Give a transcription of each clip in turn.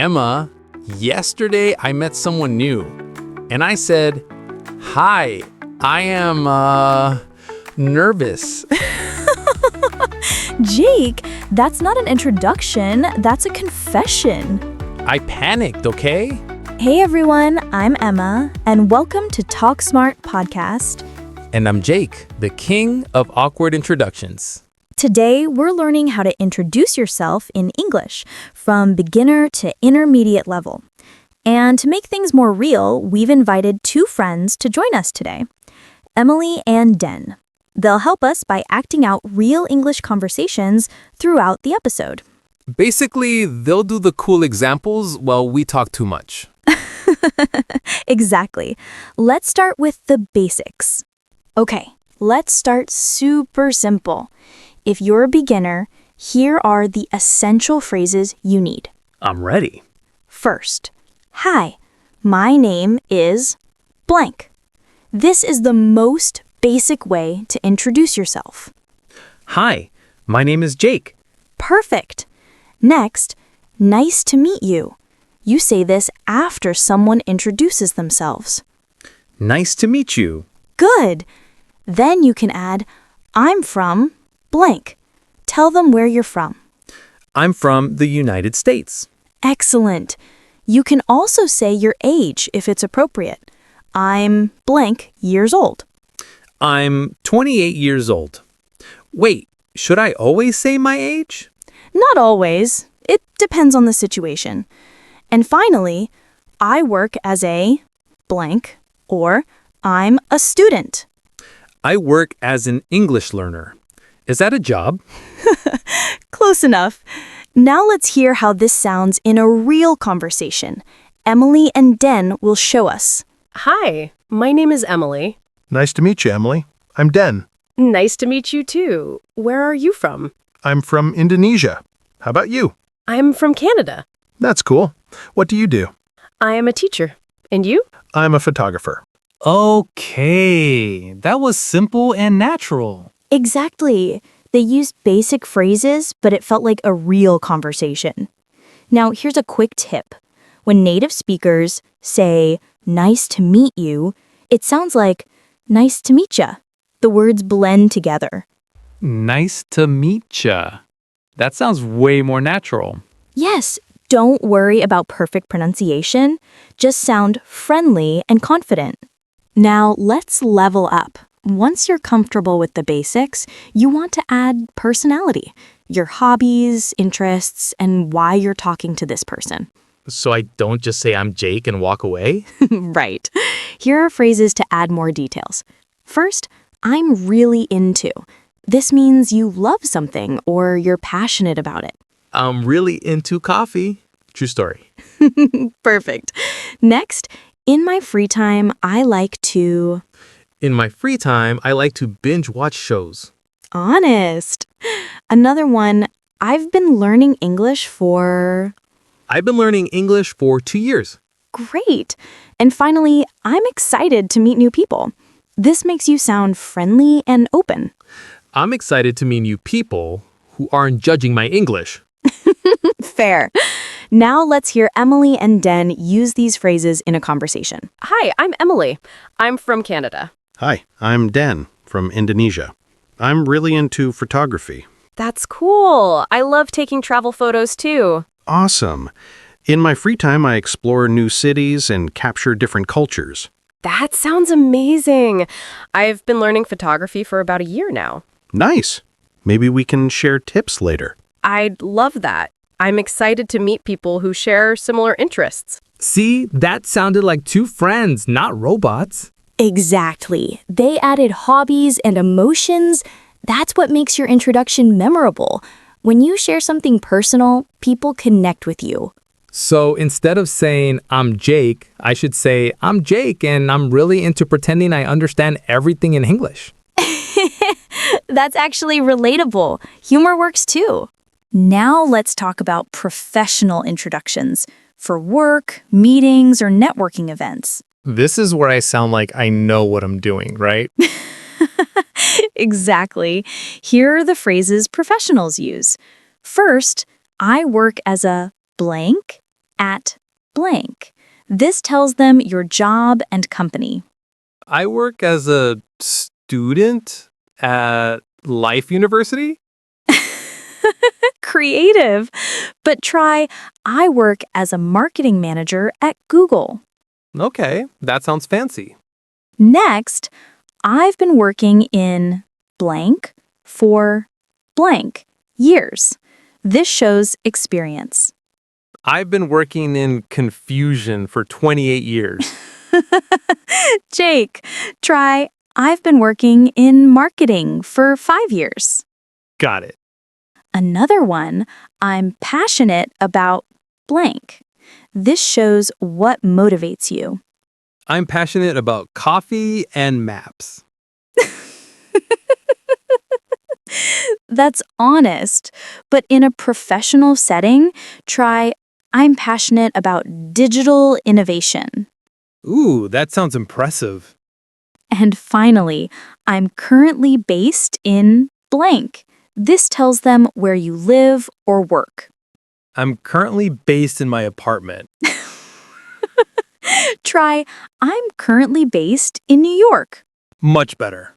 Emma, yesterday I met someone new, and I said, "Hi, I am, nervous." Jake, that's not an introduction, that's a confession. I panicked, okay? Hey everyone, I'm Emma, and welcome to Talk Smart Podcast. And I'm Jake, the king of awkward introductions. Today, we're learning how to introduce yourself in English from beginner to intermediate level. And to make things more real, we've invited two friends to join us today, Emily and Den. They'll help us by acting out real English conversations throughout the episode. Basically, they'll do the cool examples while we talk too much. Exactly. Let's start with the basics. Okay, let's start super simple. If you're a beginner, here are the essential phrases you need. I'm ready. First, hi, my name is blank. This is the most basic way to introduce yourself. Hi, my name is Jake. Perfect. Next, nice to meet you. You say this after someone introduces themselves. Nice to meet you. Good. Then you can add, I'm from blank. Tell them where you're from. I'm from the United States. Excellent. You can also say your age if it's appropriate. I'm blank years old. I'm 28 years old. Wait, should I always say my age? Not always. It depends on the situation. And finally, I work as a blank or I'm a student. I work as an English learner. Is that a job? Close enough. Now let's hear how this sounds in a real conversation. Emily and Den will show us. Hi, my name is Emily. Nice to meet you, Emily. I'm Den. Nice to meet you too. Where are you from? I'm from Indonesia. How about you? I'm from Canada. That's cool. What do you do? I am a teacher. And you? I'm a photographer. Okay, that was simple and natural. Exactly. They used basic phrases, but it felt like a real conversation. Now, here's a quick tip. When native speakers say, nice to meet you, it sounds like, nice to meet ya. The words blend together. Nice to meet ya. That sounds way more natural. Yes, don't worry about perfect pronunciation. Just sound friendly and confident. Now, let's level up. Once you're comfortable with the basics, you want to add personality, your hobbies, interests, and why you're talking to this person. So I don't just say I'm Jake and walk away? Right. Here are phrases to add more details. First, I'm really into. This means you love something or you're passionate about it. I'm really into coffee. True story. Perfect. Next, in my free time, I like to... In my free time, I like to binge watch shows. Honest. Another one, I've been learning English for... I've been learning English for 2 years. Great. And finally, I'm excited to meet new people. This makes you sound friendly and open. I'm excited to meet new people who aren't judging my English. Fair. Now let's hear Emily and Den use these phrases in a conversation. Hi, I'm Emily. I'm from Canada. Hi, I'm Den from Indonesia. I'm really into photography. That's cool. I love taking travel photos too. Awesome. In my free time, I explore new cities and capture different cultures. That sounds amazing. I've been learning photography for about a year now. Nice. Maybe we can share tips later. I'd love that. I'm excited to meet people who share similar interests. See, that sounded like two friends, not robots. Exactly. They added hobbies and emotions. That's what makes your introduction memorable. When you share something personal, people connect with you. So instead of saying, I'm Jake, I should say, I'm Jake and I'm really into pretending I understand everything in English. That's actually relatable. Humor works too. Now let's talk about professional introductions for work, meetings, or networking events. This is where I sound like I know what I'm doing, right? Exactly. Here are the phrases professionals use. First, I work as a blank. at blank. This tells them your job and company. I work as a student at Life University. Creative. But try, I work as a marketing manager at Google. Okay, that sounds fancy. Next, I've been working in blank for blank years. This shows experience. I've been working in confusion for 28 years. Jake, try, I've been working in marketing for 5 years. Got it. Another one, I'm passionate about blank. This shows what motivates you. I'm passionate about coffee and maps. That's honest, but in a professional setting, try, I'm passionate about digital innovation. Ooh, that sounds impressive. And finally, I'm currently based in blank. This tells them where you live or work. I'm currently based in my apartment. Try, I'm currently based in New York. Much better.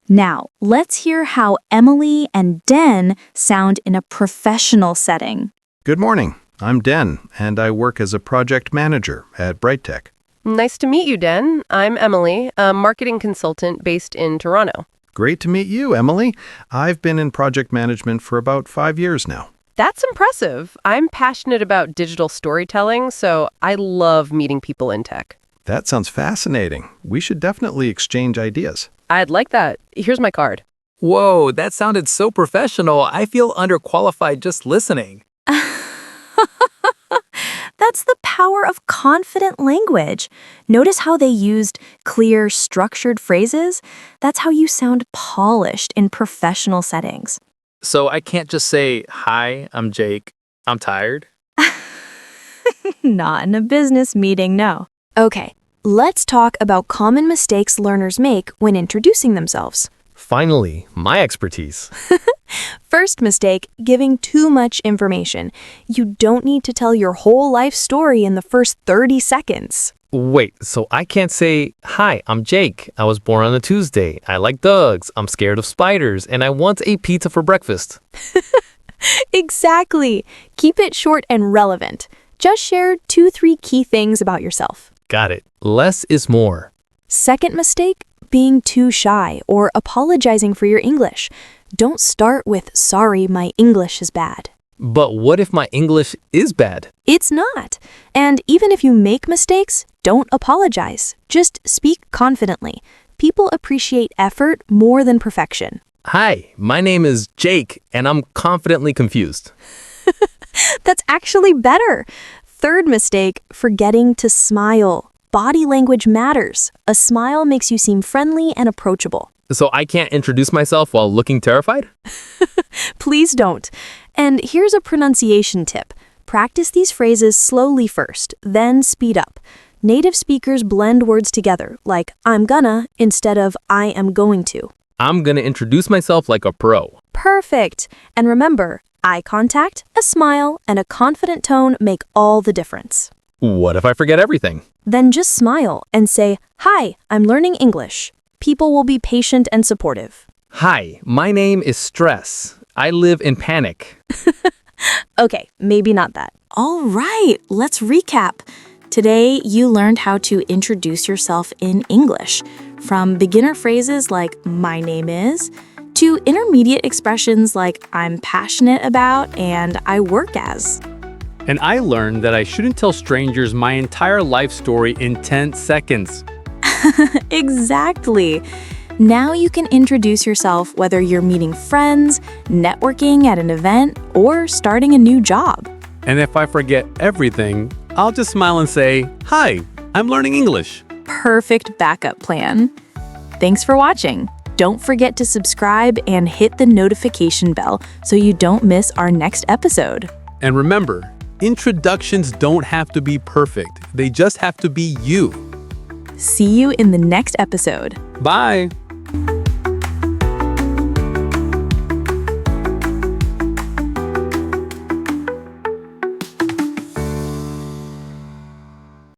Now, let's hear how Emily and Den sound in a professional setting. Good morning. I'm Den, and I work as a project manager at BrightTech. Nice to meet you, Den. I'm Emily, a marketing consultant based in Toronto. Great to meet you, Emily. I've been in project management for about 5 years now. That's impressive. I'm passionate about digital storytelling, so I love meeting people in tech. That sounds fascinating. We should definitely exchange ideas. I'd like that. Here's my card. Whoa, that sounded so professional. I feel underqualified just listening. That's the power of confident language. Notice how they used clear, structured phrases? That's how you sound polished in professional settings. So I can't just say, hi, I'm Jake. I'm tired. Not in a business meeting, no. Okay, let's talk about common mistakes learners make when introducing themselves. Finally, my expertise. First mistake, giving too much information. You don't need to tell your whole life story in the first 30 seconds. Wait, so I can't say, hi, I'm Jake. I was born on a Tuesday. I like dogs. I'm scared of spiders. And I want a pizza for breakfast. Exactly. Keep it short and relevant. Just share 2-3 key things about yourself. Got it. Less is more. Second mistake, being too shy or apologizing for your English. Don't start with, sorry, my English is bad. But what if my English is bad? It's not. And even if you make mistakes, don't apologize. Just speak confidently. People appreciate effort more than perfection. Hi, my name is Jake, and I'm confidently confused. That's actually better. Third mistake, forgetting to smile. Body language matters. A smile makes you seem friendly and approachable. So I can't introduce myself while looking terrified? Please don't. And here's a pronunciation tip. Practice these phrases slowly first, then speed up. Native speakers blend words together, like I'm gonna instead of I am going to. I'm gonna introduce myself like a pro. Perfect. And remember, eye contact, a smile, and a confident tone make all the difference. What if I forget everything? Then just smile and say, hi, I'm learning English. People will be patient and supportive. Hi, my name is Stress. I live in panic. Okay, maybe not that. All right, let's recap. Today, you learned how to introduce yourself in English, from beginner phrases like my name is, to intermediate expressions like I'm passionate about and I work as. And I learned that I shouldn't tell strangers my entire life story in 10 seconds. Exactly. Now you can introduce yourself whether you're meeting friends, networking at an event, or starting a new job. And if I forget everything, I'll just smile and say, hi, I'm learning English. Perfect backup plan. Thanks for watching. Don't forget to subscribe and hit the notification bell so you don't miss our next episode. And remember, introductions don't have to be perfect. They just have to be you. See you in the next episode. Bye.